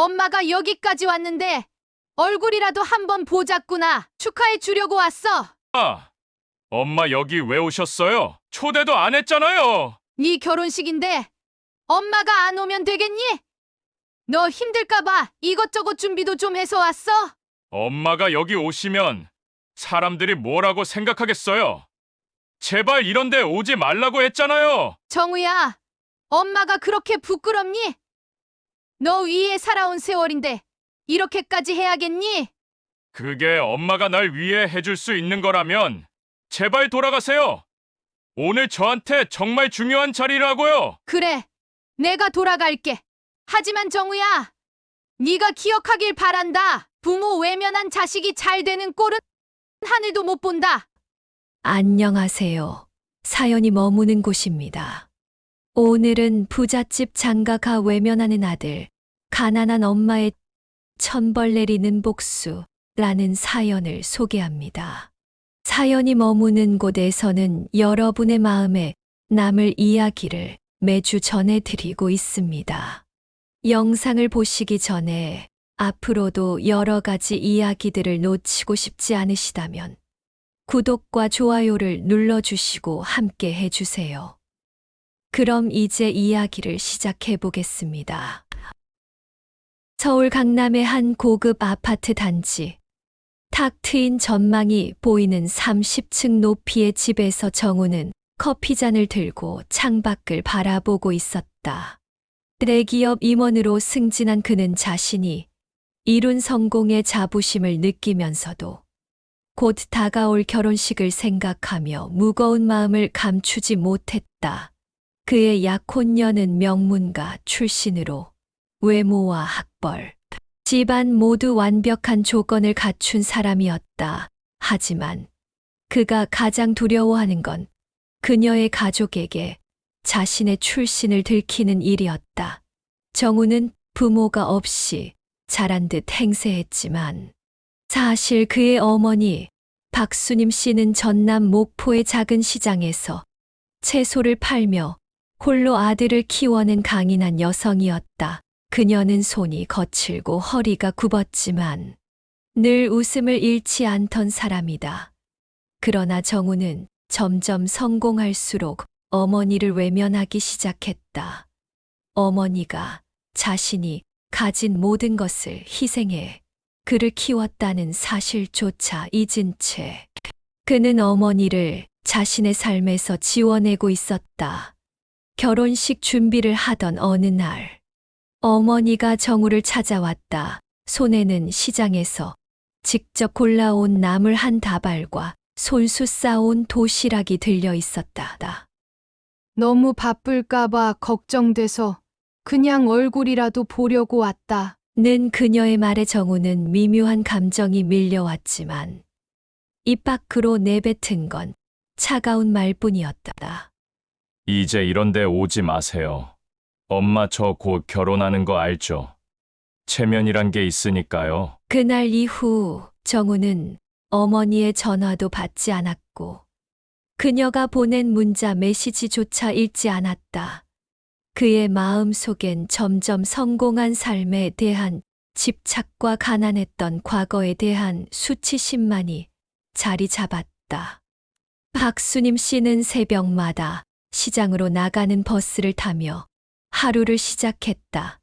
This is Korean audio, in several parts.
엄마가 여기까지 왔는데 얼굴이라도 한번 보자꾸나. 축하해 주려고 왔어. 아, 엄마 여기 왜 오셨어요? 초대도 안 했잖아요. 네 결혼식인데 엄마가 안 오면 되겠니? 너 힘들까봐 이것저것 준비도 좀 해서 왔어. 엄마가 여기 오시면 사람들이 뭐라고 생각하겠어요? 제발 이런 데 오지 말라고 했잖아요. 정우야, 엄마가 그렇게 부끄럽니? 너 위에 살아온 세월인데 이렇게까지 해야겠니? 그게 엄마가 날 위해 해줄 수 있는 거라면 제발 돌아가세요. 오늘 저한테 정말 중요한 자리라고요. 그래, 내가 돌아갈게. 하지만 정우야, 네가 기억하길 바란다. 부모 외면한 자식이 잘 되는 꼴은 하늘도 못 본다. 안녕하세요. 사연이 머무는 곳입니다. 오늘은 부잣집 장가가 외면하는 아들, 가난한 엄마의 천벌 내리는 복수라는 사연을 소개합니다. 사연이 머무는 곳에서는 여러분의 마음에 남을 이야기를 매주 전해드리고 있습니다. 영상을 보시기 전에 앞으로도 여러 가지 이야기들을 놓치고 싶지 않으시다면 구독과 좋아요를 눌러주시고 함께 해주세요. 그럼 이제 이야기를 시작해 보겠습니다. 서울 강남의 한 고급 아파트 단지. 탁 트인 전망이 보이는 30층 높이의 집에서 정우는 커피잔을 들고 창밖을 바라보고 있었다. 대기업 임원으로 승진한 그는 자신이 이룬 성공의 자부심을 느끼면서도 곧 다가올 결혼식을 생각하며 무거운 마음을 감추지 못했다. 그의 약혼녀는 명문가 출신으로 외모와 학벌, 집안 모두 완벽한 조건을 갖춘 사람이었다. 하지만 그가 가장 두려워하는 건 그녀의 가족에게 자신의 출신을 들키는 일이었다. 정우는 부모가 없이 자란 듯 행세했지만 사실 그의 어머니 박수님 씨는 전남 목포의 작은 시장에서 채소를 팔며 홀로 아들을 키워낸 강인한 여성이었다. 그녀는 손이 거칠고 허리가 굽었지만 늘 웃음을 잃지 않던 사람이다. 그러나 정우는 점점 성공할수록 어머니를 외면하기 시작했다. 어머니가 자신이 가진 모든 것을 희생해 그를 키웠다는 사실조차 잊은 채 그는 어머니를 자신의 삶에서 지워내고 있었다. 결혼식 준비를 하던 어느 날 어머니가 정우를 찾아왔다. 손에는 시장에서 직접 골라온 나물 한 다발과 손수 싸온 도시락이 들려 있었다. 너무 바쁠까봐 걱정돼서 그냥 얼굴이라도 보려고 왔다. 는 그녀의 말에 정우는 미묘한 감정이 밀려왔지만 입 밖으로 내뱉은 건 차가운 말뿐이었다. 이제 이런 데 오지 마세요. 엄마 저 곧 결혼하는 거 알죠? 체면이란 게 있으니까요. 그날 이후 정우는 어머니의 전화도 받지 않았고 그녀가 보낸 문자 메시지조차 읽지 않았다. 그의 마음 속엔 점점 성공한 삶에 대한 집착과 가난했던 과거에 대한 수치심만이 자리 잡았다. 박수님 씨는 새벽마다 시장으로 나가는 버스를 타며 하루를 시작했다.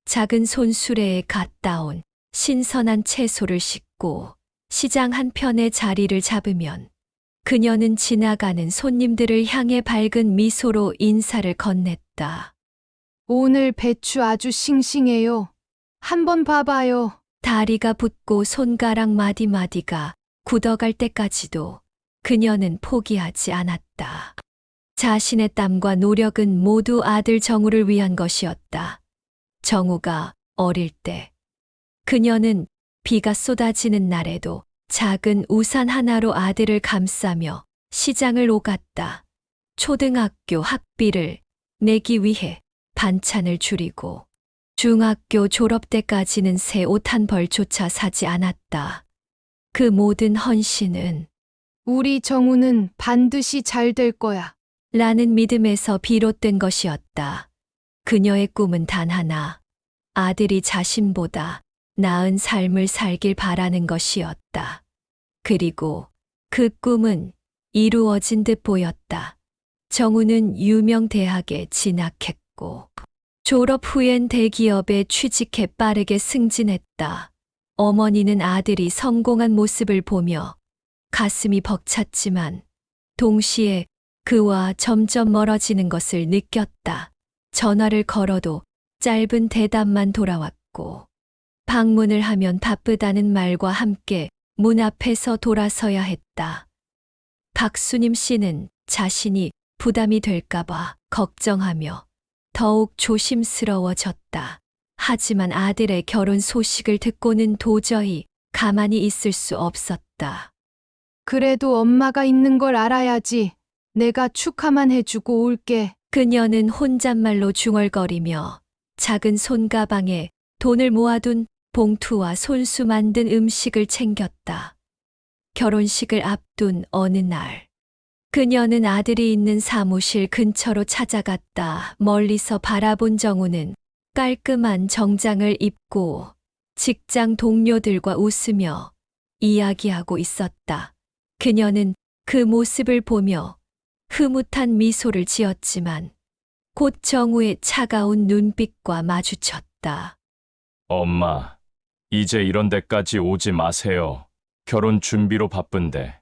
작은 손수레에 갓 따온 신선한 채소를 싣고 시장 한편에 자리를 잡으면 그녀는 지나가는 손님들을 향해 밝은 미소로 인사를 건넸다. 오늘 배추 아주 싱싱해요. 한번 봐봐요. 다리가 붓고 손가락 마디마디가 굳어갈 때까지도 그녀는 포기하지 않았다. 자신의 땀과 노력은 모두 아들 정우를 위한 것이었다. 정우가 어릴 때 그녀는 비가 쏟아지는 날에도 작은 우산 하나로 아들을 감싸며 시장을 오갔다. 초등학교 학비를 내기 위해 반찬을 줄이고 중학교 졸업 때까지는 새 옷 한 벌조차 사지 않았다. 그 모든 헌신은 우리 정우는 반드시 잘 될 거야. 라는 믿음에서 비롯된 것이었다. 그녀의 꿈은 단 하나, 아들이 자신보다 나은 삶을 살길 바라는 것이었다. 그리고 그 꿈은 이루어진 듯 보였다. 정우는 유명 대학에 진학했고 졸업 후엔 대기업에 취직해 빠르게 승진했다. 어머니는 아들이 성공한 모습을 보며 가슴이 벅찼지만 동시에 그와 점점 멀어지는 것을 느꼈다. 전화를 걸어도 짧은 대답만 돌아왔고 방문을 하면 바쁘다는 말과 함께 문 앞에서 돌아서야 했다. 박수님 씨는 자신이 부담이 될까봐 걱정하며 더욱 조심스러워졌다. 하지만 아들의 결혼 소식을 듣고는 도저히 가만히 있을 수 없었다. 그래도 엄마가 있는 걸 알아야지. 내가 축하만 해주고 올게. 그녀는 혼잣말로 중얼거리며 작은 손가방에 돈을 모아둔 봉투와 손수 만든 음식을 챙겼다. 결혼식을 앞둔 어느 날, 그녀는 아들이 있는 사무실 근처로 찾아갔다. 멀리서 바라본 정우는 깔끔한 정장을 입고 직장 동료들과 웃으며 이야기하고 있었다. 그녀는 그 모습을 보며 흐뭇한 미소를 지었지만 곧 정우의 차가운 눈빛과 마주쳤다. 엄마, 이제 이런 데까지 오지 마세요. 결혼 준비로 바쁜데.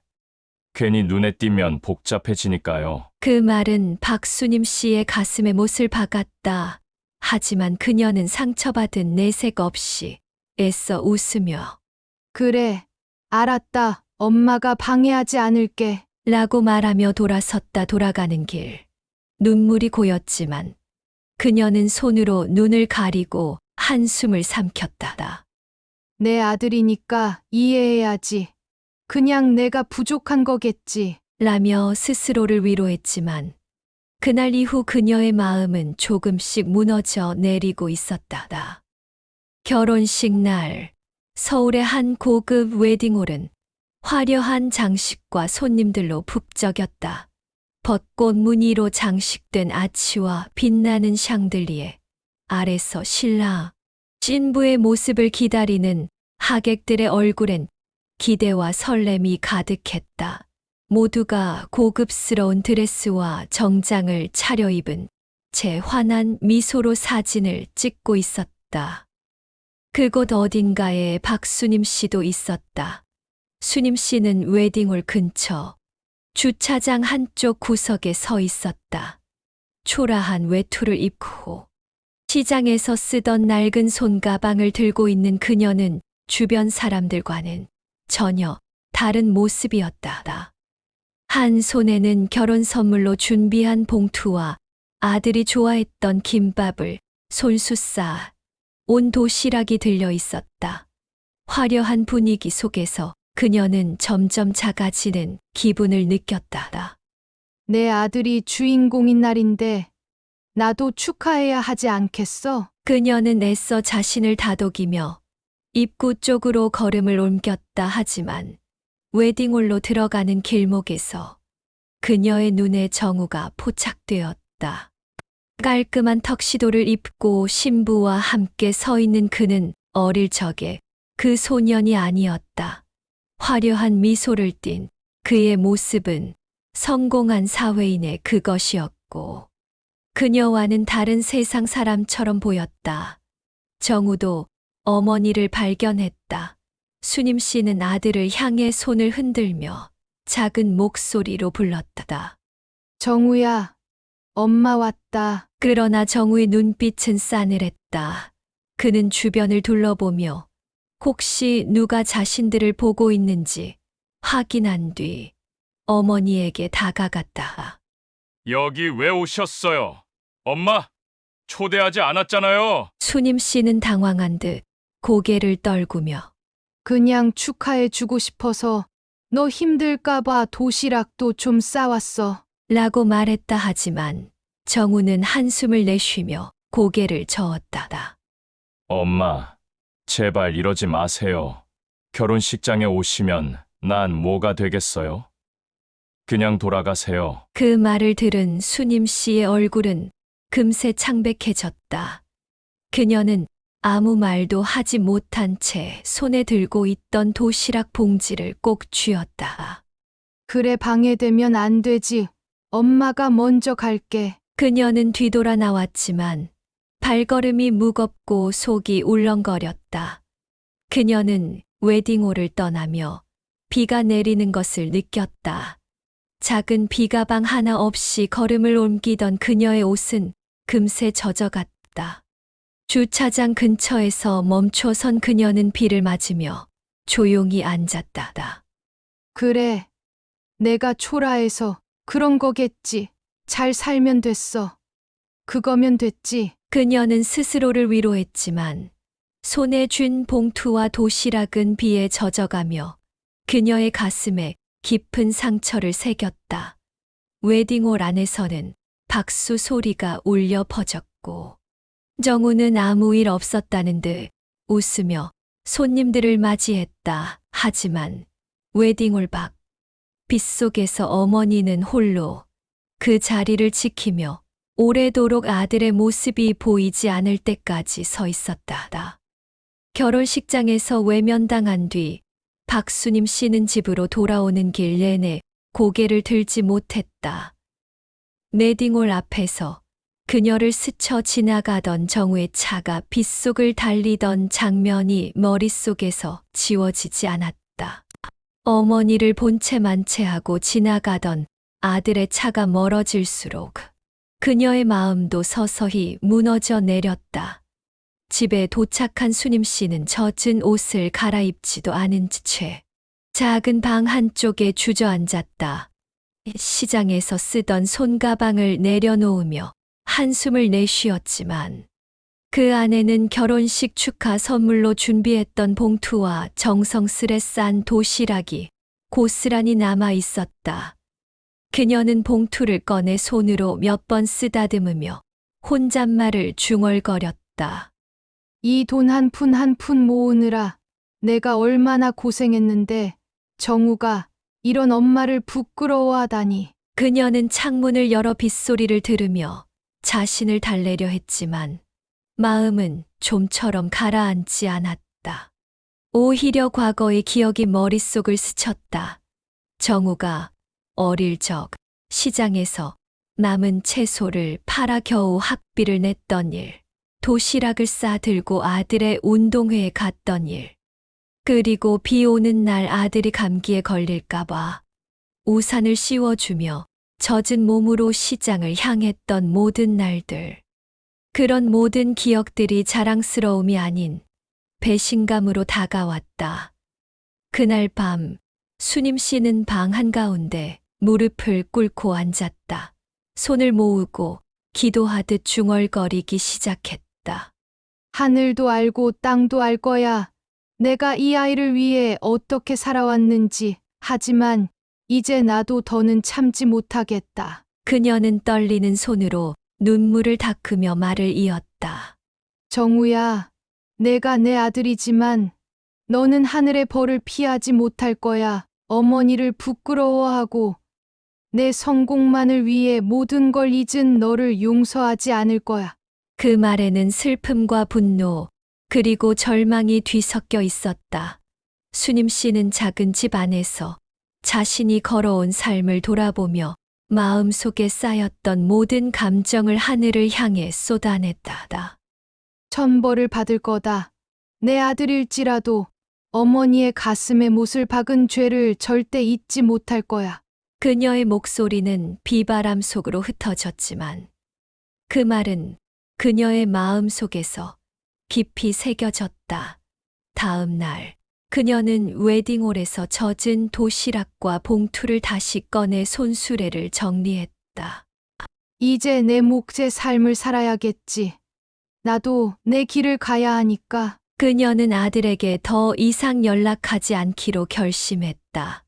괜히 눈에 띄면 복잡해지니까요. 그 말은 박수님 씨의 가슴에 못을 박았다. 하지만 그녀는 상처받은 내색 없이 애써 웃으며 그래, 알았다. 엄마가 방해하지 않을게. 라고 말하며 돌아섰다. 돌아가는 길. 눈물이 고였지만 그녀는 손으로 눈을 가리고 한숨을 삼켰다. 내 아들이니까 이해해야지. 그냥 내가 부족한 거겠지. 라며 스스로를 위로했지만 그날 이후 그녀의 마음은 조금씩 무너져 내리고 있었다. 결혼식 날, 서울의 한 고급 웨딩홀은 화려한 장식과 손님들로 북적였다. 벚꽃 무늬로 장식된 아치와 빛나는 샹들리에 아래서 신랑, 신부의 모습을 기다리는 하객들의 얼굴엔 기대와 설렘이 가득했다. 모두가 고급스러운 드레스와 정장을 차려입은 채 환한 미소로 사진을 찍고 있었다. 그곳 어딘가에 박수님 씨도 있었다. 수님 씨는 웨딩홀 근처 주차장 한쪽 구석에 서 있었다. 초라한 외투를 입고 시장에서 쓰던 낡은 손가방을 들고 있는 그녀는 주변 사람들과는 전혀 다른 모습이었다. 한 손에는 결혼 선물로 준비한 봉투와 아들이 좋아했던 김밥을 손수 쌓아 온 도시락이 들려 있었다. 화려한 분위기 속에서 그녀는 점점 작아지는 기분을 느꼈다. 내 아들이 주인공인 날인데 나도 축하해야 하지 않겠어? 그녀는 애써 자신을 다독이며 입구 쪽으로 걸음을 옮겼다. 하지만 웨딩홀로 들어가는 길목에서 그녀의 눈에 정우가 포착되었다. 깔끔한 턱시도를 입고 신부와 함께 서 있는 그는 어릴 적에 그 소년이 아니었다. 화려한 미소를 띤 그의 모습은 성공한 사회인의 그것이었고 그녀와는 다른 세상 사람처럼 보였다. 정우도 어머니를 발견했다. 수님 씨는 아들을 향해 손을 흔들며 작은 목소리로 불렀다. 정우야, 엄마 왔다. 그러나 정우의 눈빛은 싸늘했다. 그는 주변을 둘러보며 혹시 누가 자신들을 보고 있는지 확인한 뒤 어머니에게 다가갔다. 여기 왜 오셨어요? 엄마, 초대하지 않았잖아요. 수님 씨는 당황한 듯 고개를 떨구며 그냥 축하해 주고 싶어서 너 힘들까봐 도시락도 좀 싸왔어. 라고 말했다. 하지만 정우는 한숨을 내쉬며 고개를 저었다. 엄마, 제발 이러지 마세요. 결혼식장에 오시면 난 뭐가 되겠어요? 그냥 돌아가세요. 그 말을 들은 수님 씨의 얼굴은 금세 창백해졌다. 그녀는 아무 말도 하지 못한 채 손에 들고 있던 도시락 봉지를 꼭 쥐었다. 그래 방해되면 안 되지. 엄마가 먼저 갈게. 그녀는 뒤돌아 나왔지만 발걸음이 무겁고 속이 울렁거렸다. 그녀는 웨딩홀을 떠나며 비가 내리는 것을 느꼈다. 작은 비가방 하나 없이 걸음을 옮기던 그녀의 옷은 금세 젖어갔다. 주차장 근처에서 멈춰선 그녀는 비를 맞으며 조용히 앉았다. 그래. 내가 초라해서 그런 거겠지. 잘 살면 됐어. 그거면 됐지. 그녀는 스스로를 위로했지만 손에 쥔 봉투와 도시락은 비에 젖어가며 그녀의 가슴에 깊은 상처를 새겼다. 웨딩홀 안에서는 박수 소리가 울려 퍼졌고 정우는 아무 일 없었다는 듯 웃으며 손님들을 맞이했다. 하지만 웨딩홀 밖 빗속에서 어머니는 홀로 그 자리를 지키며 오래도록 아들의 모습이 보이지 않을 때까지 서 있었다. 결혼식장에서 외면당한 뒤 박수님 씨는 집으로 돌아오는 길 내내 고개를 들지 못했다. 웨딩홀 앞에서 그녀를 스쳐 지나가던 정우의 차가 빗속을 달리던 장면이 머릿속에서 지워지지 않았다. 어머니를 본체 만체하고 지나가던 아들의 차가 멀어질수록 그녀의 마음도 서서히 무너져 내렸다. 집에 도착한 수님 씨는 젖은 옷을 갈아입지도 않은 채 작은 방 한쪽에 주저앉았다. 시장에서 쓰던 손가방을 내려놓으며 한숨을 내쉬었지만 그 안에는 결혼식 축하 선물로 준비했던 봉투와 정성스레 싼 도시락이 고스란히 남아 있었다. 그녀는 봉투를 꺼내 손으로 몇 번 쓰다듬으며 혼잣말을 중얼거렸다. 이 돈 한 푼 한 푼 모으느라 내가 얼마나 고생했는데 정우가 이런 엄마를 부끄러워하다니. 그녀는 창문을 열어 빗소리를 들으며 자신을 달래려 했지만 마음은 좀처럼 가라앉지 않았다. 오히려 과거의 기억이 머릿속을 스쳤다. 정우가 어릴 적 시장에서 남은 채소를 팔아 겨우 학비를 냈던 일, 도시락을 싸들고 아들의 운동회에 갔던 일, 그리고 비 오는 날 아들이 감기에 걸릴까봐 우산을 씌워주며 젖은 몸으로 시장을 향했던 모든 날들. 그런 모든 기억들이 자랑스러움이 아닌 배신감으로 다가왔다. 그날 밤 수님 씨는 방 한가운데 무릎을 꿇고 앉았다. 손을 모으고 기도하듯 중얼거리기 시작했다. 하늘도 알고 땅도 알 거야. 내가 이 아이를 위해 어떻게 살아왔는지. 하지만 이제 나도 더는 참지 못하겠다. 그녀는 떨리는 손으로 눈물을 닦으며 말을 이었다. 정우야, 내가 내 아들이지만 너는 하늘의 벌을 피하지 못할 거야. 어머니를 부끄러워하고 내 성공만을 위해 모든 걸 잊은 너를 용서하지 않을 거야. 그 말에는 슬픔과 분노, 그리고 절망이 뒤섞여 있었다. 수님 씨는 작은 집 안에서 자신이 걸어온 삶을 돌아보며 마음속에 쌓였던 모든 감정을 하늘을 향해 쏟아냈다. 천벌을 받을 거다. 내 아들일지라도 어머니의 가슴에 못을 박은 죄를 절대 잊지 못할 거야. 그녀의 목소리는 비바람 속으로 흩어졌지만 그 말은 그녀의 마음 속에서 깊이 새겨졌다. 다음 날 그녀는 웨딩홀에서 젖은 도시락과 봉투를 다시 꺼내 손수레를 정리했다. 이제 내 몫의 삶을 살아야겠지. 나도 내 길을 가야 하니까. 그녀는 아들에게 더 이상 연락하지 않기로 결심했다.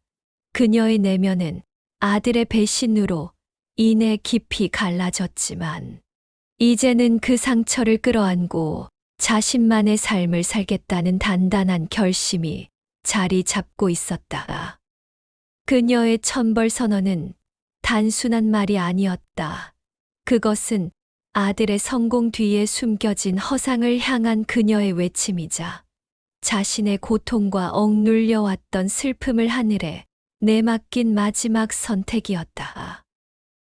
그녀의 내면은 아들의 배신으로 인해 깊이 갈라졌지만 이제는 그 상처를 끌어안고 자신만의 삶을 살겠다는 단단한 결심이 자리 잡고 있었다. 그녀의 천벌 선언은 단순한 말이 아니었다. 그것은 아들의 성공 뒤에 숨겨진 허상을 향한 그녀의 외침이자 자신의 고통과 억눌려왔던 슬픔을 하늘에 내맡긴 마지막 선택이었다.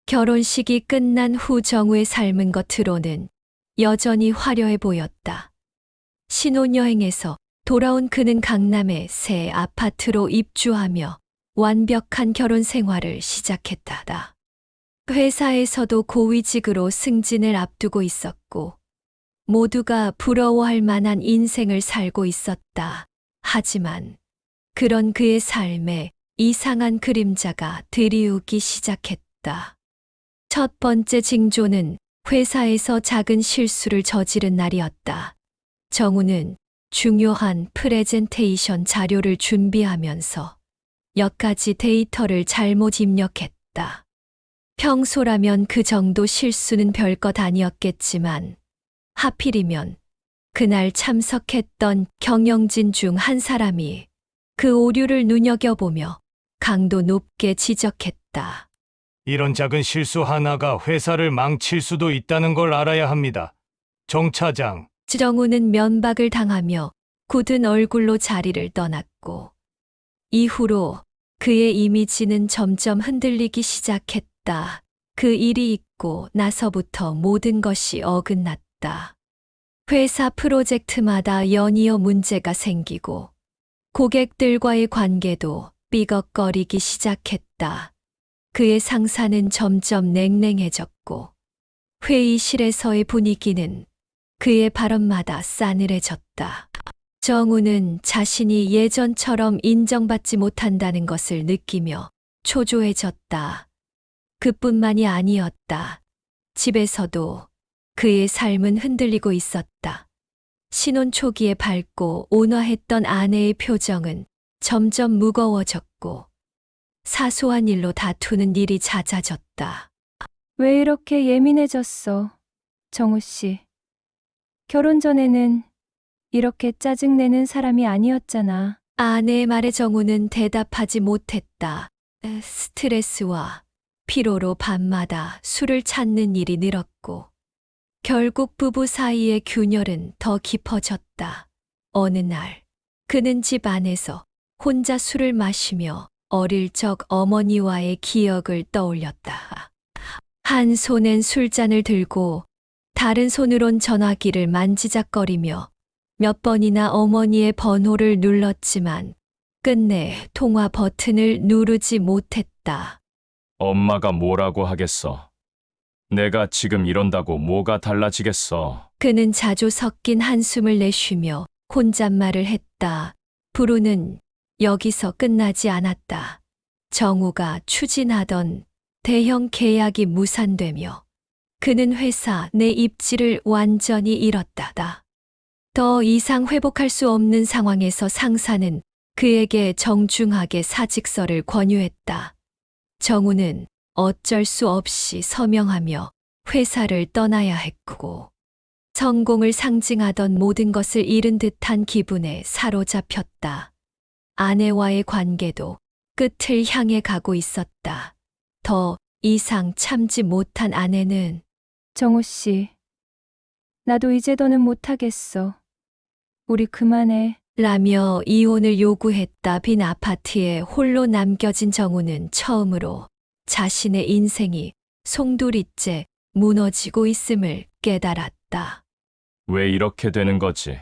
결혼식이 끝난 후 정우의 삶은 겉으로는 여전히 화려해 보였다. 신혼여행에서 돌아온 그는 강남의 새 아파트로 입주하며 완벽한 결혼 생활을 시작했다. 회사에서도 고위직으로 승진을 앞두고 있었고 모두가 부러워할 만한 인생을 살고 있었다. 하지만 그런 그의 삶에 이상한 그림자가 드리우기 시작했다. 첫 번째 징조는 회사에서 작은 실수를 저지른 날이었다. 정우는 중요한 프레젠테이션 자료를 준비하면서 몇 가지 데이터를 잘못 입력했다. 평소라면 그 정도 실수는 별것 아니었겠지만 하필이면 그날 참석했던 경영진 중 한 사람이 그 오류를 눈여겨보며 강도 높게 지적했다. 이런 작은 실수 하나가 회사를 망칠 수도 있다는 걸 알아야 합니다. 정 차장, 정우는 면박을 당하며 굳은 얼굴로 자리를 떠났고 이후로 그의 이미지는 점점 흔들리기 시작했다. 그 일이 있고 나서부터 모든 것이 어긋났다. 회사 프로젝트마다 연이어 문제가 생기고 고객들과의 관계도 삐걱거리기 시작했다. 그의 상사는 점점 냉랭해졌고 회의실에서의 분위기는 그의 발언마다 싸늘해졌다. 정우는 자신이 예전처럼 인정받지 못한다는 것을 느끼며 초조해졌다. 그뿐만이 아니었다. 집에서도 그의 삶은 흔들리고 있었다. 신혼 초기에 밝고 온화했던 아내의 표정은 점점 무거워졌고 사소한 일로 다투는 일이 잦아졌다. 왜 이렇게 예민해졌어, 정우 씨? 결혼 전에는 이렇게 짜증내는 사람이 아니었잖아. 아내의 말에 정우는 대답하지 못했다. 스트레스와 피로로 밤마다 술을 찾는 일이 늘었고 결국 부부 사이의 균열은 더 깊어졌다. 어느 날 그는 집 안에서 혼자 술을 마시며 어릴 적 어머니와의 기억을 떠올렸다. 한 손엔 술잔을 들고 다른 손으론 전화기를 만지작거리며 몇 번이나 어머니의 번호를 눌렀지만 끝내 통화 버튼을 누르지 못했다. 엄마가 뭐라고 하겠어. 내가 지금 이런다고 뭐가 달라지겠어. 그는 자주 섞인 한숨을 내쉬며 혼잣말을 했다. 불운은 여기서 끝나지 않았다. 정우가 추진하던 대형 계약이 무산되며 그는 회사 내 입지를 완전히 잃었다. 더 이상 회복할 수 없는 상황에서 상사는 그에게 정중하게 사직서를 권유했다. 정우는 어쩔 수 없이 서명하며 회사를 떠나야 했고 성공을 상징하던 모든 것을 잃은 듯한 기분에 사로잡혔다. 아내와의 관계도 끝을 향해 가고 있었다. 더 이상 참지 못한 아내는 정우 씨, 나도 이제 더는 못하겠어. 우리 그만해. 라며 이혼을 요구했다. 빈 아파트에 홀로 남겨진 정우는 처음으로 자신의 인생이 송두리째 무너지고 있음을 깨달았다. 왜 이렇게 되는 거지?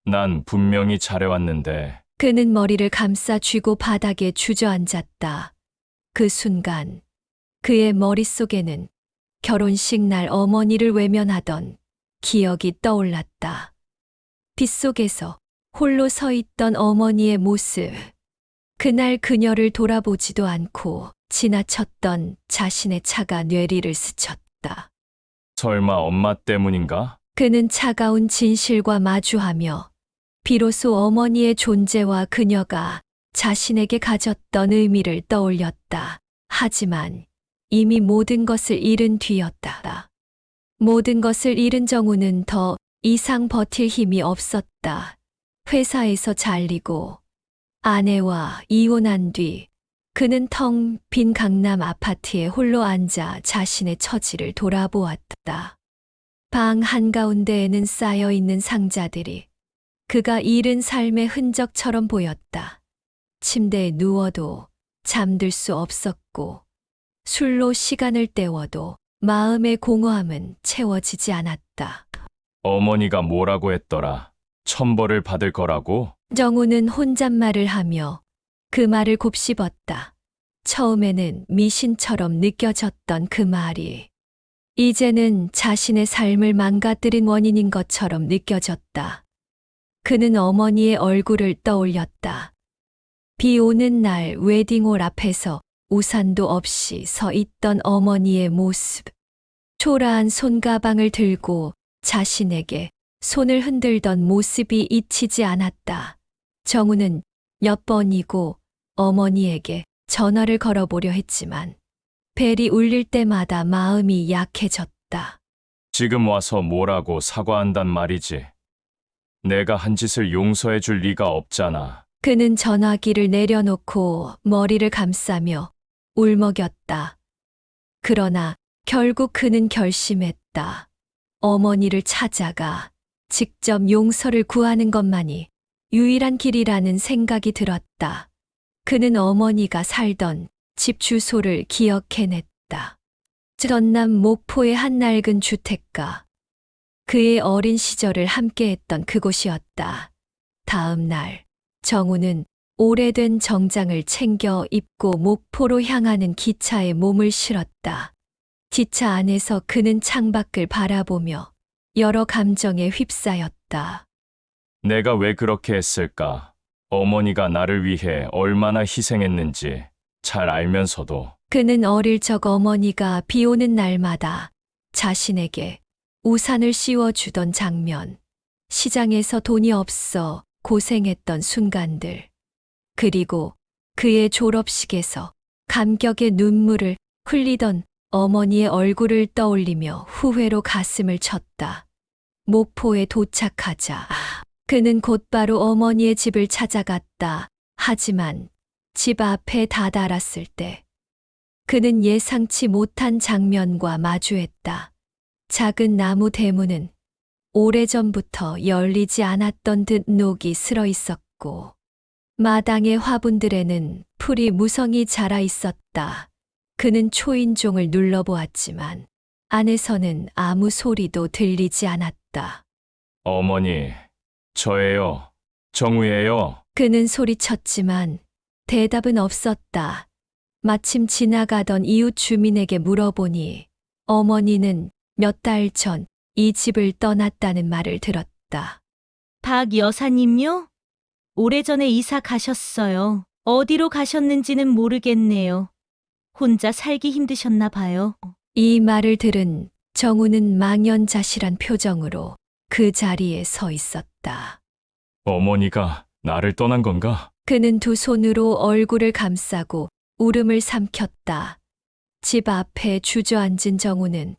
난 분명히 잘해왔는데. 그는 머리를 감싸 쥐고 바닥에 주저앉았다. 그 순간 그의 머릿속에는 결혼식 날 어머니를 외면하던 기억이 떠올랐다. 빗속에서 홀로 서 있던 어머니의 모습. 그날 그녀를 돌아보지도 않고 지나쳤던 자신의 차가 뇌리를 스쳤다. 설마 엄마 때문인가? 그는 차가운 진실과 마주하며 비로소 어머니의 존재와 그녀가 자신에게 가졌던 의미를 떠올렸다. 하지만 이미 모든 것을 잃은 뒤였다. 모든 것을 잃은 정우는 더 이상 버틸 힘이 없었다. 회사에서 잘리고 아내와 이혼한 뒤 그는 텅 빈 강남 아파트에 홀로 앉아 자신의 처지를 돌아보았다. 방 한가운데에는 쌓여 있는 상자들이 그가 잃은 삶의 흔적처럼 보였다. 침대에 누워도 잠들 수 없었고 술로 시간을 때워도 마음의 공허함은 채워지지 않았다. 어머니가 뭐라고 했더라? 천벌을 받을 거라고? 정우는 혼잣말을 하며 그 말을 곱씹었다. 처음에는 미신처럼 느껴졌던 그 말이 이제는 자신의 삶을 망가뜨린 원인인 것처럼 느껴졌다. 그는 어머니의 얼굴을 떠올렸다. 비 오는 날 웨딩홀 앞에서 우산도 없이 서 있던 어머니의 모습. 초라한 손가방을 들고 자신에게 손을 흔들던 모습이 잊히지 않았다. 정우는 몇 번이고 어머니에게 전화를 걸어보려 했지만 벨이 울릴 때마다 마음이 약해졌다. 지금 와서 뭐라고 사과한단 말이지. 내가 한 짓을 용서해 줄 리가 없잖아. 그는 전화기를 내려놓고 머리를 감싸며 울먹였다. 그러나 결국 그는 결심했다. 어머니를 찾아가 직접 용서를 구하는 것만이 유일한 길이라는 생각이 들었다. 그는 어머니가 살던 집 주소를 기억해냈다. 전남 목포의 한 낡은 주택가. 그의 어린 시절을 함께했던 그곳이었다. 다음 날 정우는 오래된 정장을 챙겨 입고 목포로 향하는 기차에 몸을 실었다. 기차 안에서 그는 창밖을 바라보며 여러 감정에 휩싸였다. 내가 왜 그렇게 했을까? 어머니가 나를 위해 얼마나 희생했는지 잘 알면서도. 그는 어릴 적 어머니가 비 오는 날마다 자신에게 우산을 씌워주던 장면, 시장에서 돈이 없어 고생했던 순간들, 그리고 그의 졸업식에서 감격의 눈물을 흘리던 어머니의 얼굴을 떠올리며 후회로 가슴을 쳤다. 목포에 도착하자 그는 곧바로 어머니의 집을 찾아갔다. 하지만 집 앞에 다다랐을 때 그는 예상치 못한 장면과 마주했다. 작은 나무 대문은 오래전부터 열리지 않았던 듯 녹이 슬어 있었고 마당의 화분들에는 풀이 무성히 자라 있었다. 그는 초인종을 눌러보았지만 안에서는 아무 소리도 들리지 않았다. 어머니, 저예요. 정우예요. 그는 소리쳤지만 대답은 없었다. 마침 지나가던 이웃 주민에게 물어보니 어머니는 몇 달 전 이 집을 떠났다는 말을 들었다. 박 여사님요? 오래전에 이사 가셨어요. 어디로 가셨는지는 모르겠네요. 혼자 살기 힘드셨나 봐요. 이 말을 들은 정우는 망연자실한 표정으로 그 자리에 서 있었다. 어머니가 나를 떠난 건가? 그는 두 손으로 얼굴을 감싸고 울음을 삼켰다. 집 앞에 주저앉은 정우는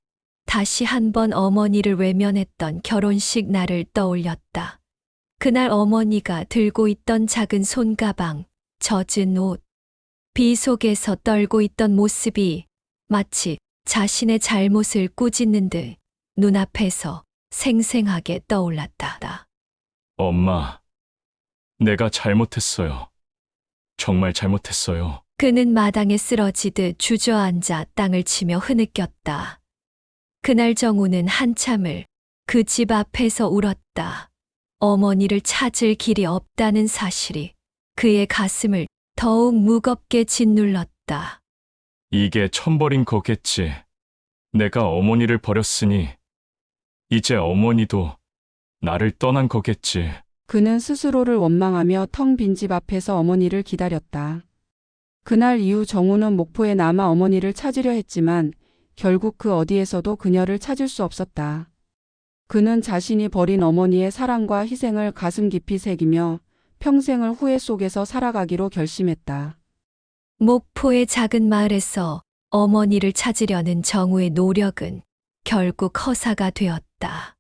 다시 한번 어머니를 외면했던 결혼식 날을 떠올렸다. 그날 어머니가 들고 있던 작은 손가방, 젖은 옷, 비 속에서 떨고 있던 모습이 마치 자신의 잘못을 꾸짖는 듯 눈앞에서 생생하게 떠올랐다. 엄마, 내가 잘못했어요. 정말 잘못했어요. 그는 마당에 쓰러지듯 주저앉아 땅을 치며 흐느꼈다. 그날 정우는 한참을 그 집 앞에서 울었다. 어머니를 찾을 길이 없다는 사실이 그의 가슴을 더욱 무겁게 짓눌렀다. 이게 천벌인 거겠지. 내가 어머니를 버렸으니 이제 어머니도 나를 떠난 거겠지. 그는 스스로를 원망하며 텅 빈 집 앞에서 어머니를 기다렸다. 그날 이후 정우는 목포에 남아 어머니를 찾으려 했지만 결국 그 어디에서도 그녀를 찾을 수 없었다. 그는 자신이 버린 어머니의 사랑과 희생을 가슴 깊이 새기며 평생을 후회 속에서 살아가기로 결심했다. 목포의 작은 마을에서 어머니를 찾으려는 정우의 노력은 결국 허사가 되었다.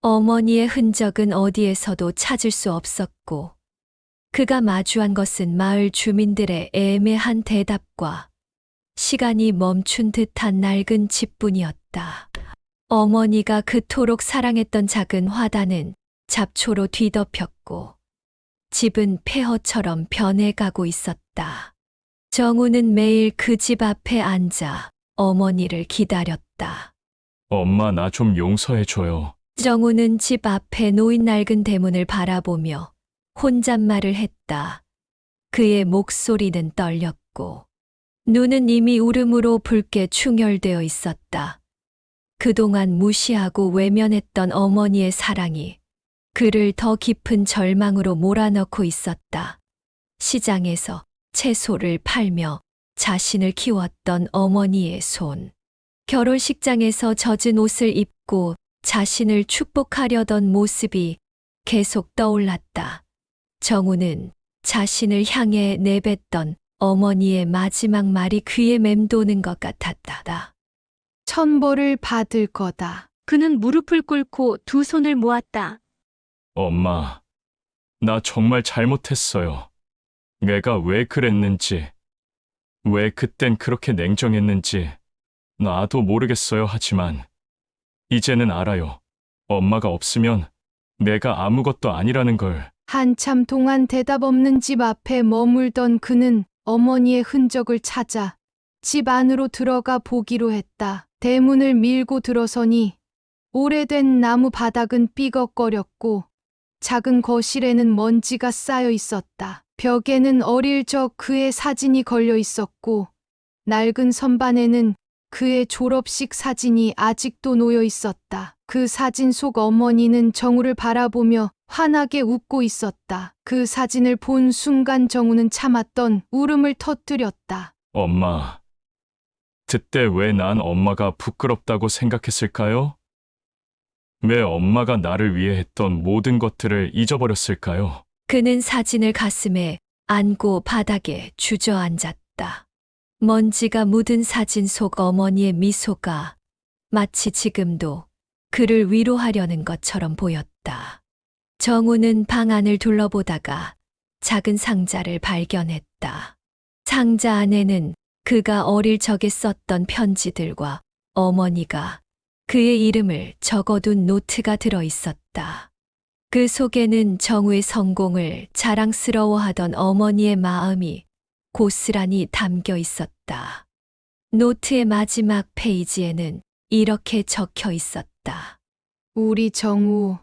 어머니의 흔적은 어디에서도 찾을 수 없었고 그가 마주한 것은 마을 주민들의 애매한 대답과 시간이 멈춘 듯한 낡은 집뿐이었다. 어머니가 그토록 사랑했던 작은 화단은 잡초로 뒤덮였고 집은 폐허처럼 변해가고 있었다. 정우는 매일 그 집 앞에 앉아 어머니를 기다렸다. 엄마, 나 좀 용서해줘요. 정우는 집 앞에 놓인 낡은 대문을 바라보며 혼잣말을 했다. 그의 목소리는 떨렸고 눈은 이미 울음으로 붉게 충혈되어 있었다. 그동안 무시하고 외면했던 어머니의 사랑이 그를 더 깊은 절망으로 몰아넣고 있었다. 시장에서 채소를 팔며 자신을 키웠던 어머니의 손. 결혼식장에서 젖은 옷을 입고 자신을 축복하려던 모습이 계속 떠올랐다. 정우는 자신을 향해 내뱉던 어머니의 마지막 말이 귀에 맴도는 것 같았다. 천벌을 받을 거다. 그는 무릎을 꿇고 두 손을 모았다. 엄마, 나 정말 잘못했어요. 내가 왜 그랬는지, 왜 그땐 그렇게 냉정했는지 나도 모르겠어요. 하지만 이제는 알아요. 엄마가 없으면 내가 아무것도 아니라는 걸. 한참 동안 대답 없는 집 앞에 머물던 그는 어머니의 흔적을 찾아 집 안으로 들어가 보기로 했다. 대문을 밀고 들어서니 오래된 나무 바닥은 삐걱거렸고 작은 거실에는 먼지가 쌓여 있었다. 벽에는 어릴 적 그의 사진이 걸려 있었고 낡은 선반에는 그의 졸업식 사진이 아직도 놓여 있었다. 그 사진 속 어머니는 정우를 바라보며 환하게 웃고 있었다. 그 사진을 본 순간 정우는 참았던 울음을 터뜨렸다. 엄마, 그때 왜 난 엄마가 부끄럽다고 생각했을까요? 왜 엄마가 나를 위해 했던 모든 것들을 잊어버렸을까요? 그는 사진을 가슴에 안고 바닥에 주저앉았다. 먼지가 묻은 사진 속 어머니의 미소가 마치 지금도 그를 위로하려는 것처럼 보였다. 정우는 방 안을 둘러보다가 작은 상자를 발견했다. 상자 안에는 그가 어릴 적에 썼던 편지들과 어머니가 그의 이름을 적어둔 노트가 들어 있었다. 그 속에는 정우의 성공을 자랑스러워하던 어머니의 마음이 고스란히 담겨 있었다. 노트의 마지막 페이지에는 이렇게 적혀 있었다. 우리 정우,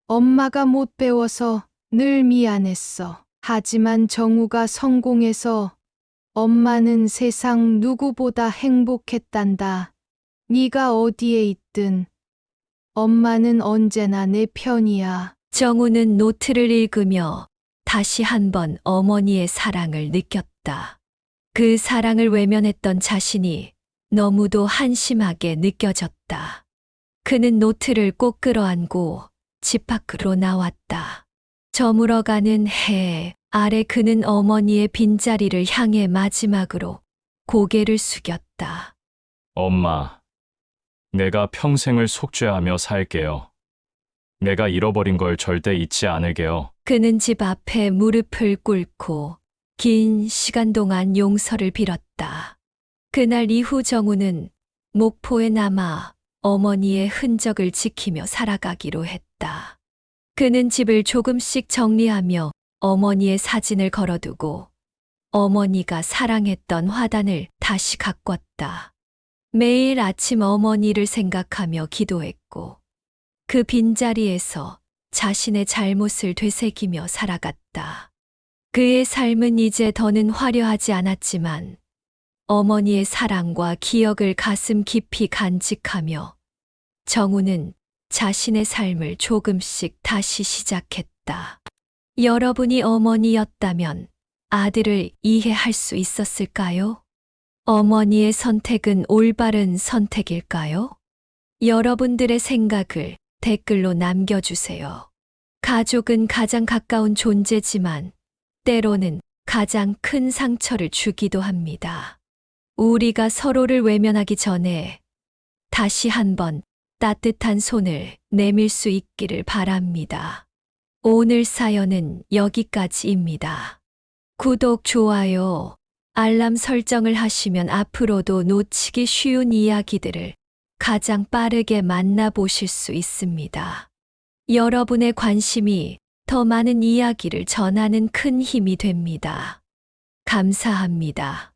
엄마가 못 배워서 늘 미안했어. 하지만 정우가 성공해서 엄마는 세상 누구보다 행복했단다. 네가 어디에 있든 엄마는 언제나 내 편이야. 정우는 노트를 읽으며 다시 한번 어머니의 사랑을 느꼈다. 그 사랑을 외면했던 자신이 너무도 한심하게 느껴졌다. 그는 노트를 꼭 끌어안고 집 밖으로 나왔다. 저물어가는 해 아래 그는 어머니의 빈자리를 향해 마지막으로 고개를 숙였다. 엄마, 내가 평생을 속죄하며 살게요. 내가 잃어버린 걸 절대 잊지 않을게요. 그는 집 앞에 무릎을 꿇고 긴 시간 동안 용서를 빌었다. 그날 이후 정우는 목포에 남아 어머니의 흔적을 지키며 살아가기로 했다. 그는 집을 조금씩 정리하며 어머니의 사진을 걸어두고 어머니가 사랑했던 화단을 다시 가꿨다. 매일 아침 어머니를 생각하며 기도했고 그 빈자리에서 자신의 잘못을 되새기며 살아갔다. 그의 삶은 이제 더는 화려하지 않았지만 어머니의 사랑과 기억을 가슴 깊이 간직하며 정우는 자신의 삶을 조금씩 다시 시작했다. 여러분이 어머니였다면 아들을 이해할 수 있었을까요? 어머니의 선택은 올바른 선택일까요? 여러분들의 생각을 댓글로 남겨주세요. 가족은 가장 가까운 존재지만 때로는 가장 큰 상처를 주기도 합니다. 우리가 서로를 외면하기 전에 다시 한번 따뜻한 손을 내밀 수 있기를 바랍니다. 오늘 사연은 여기까지입니다. 구독, 좋아요, 알람 설정을 하시면 앞으로도 놓치기 쉬운 이야기들을 가장 빠르게 만나보실 수 있습니다. 여러분의 관심이 더 많은 이야기를 전하는 큰 힘이 됩니다. 감사합니다.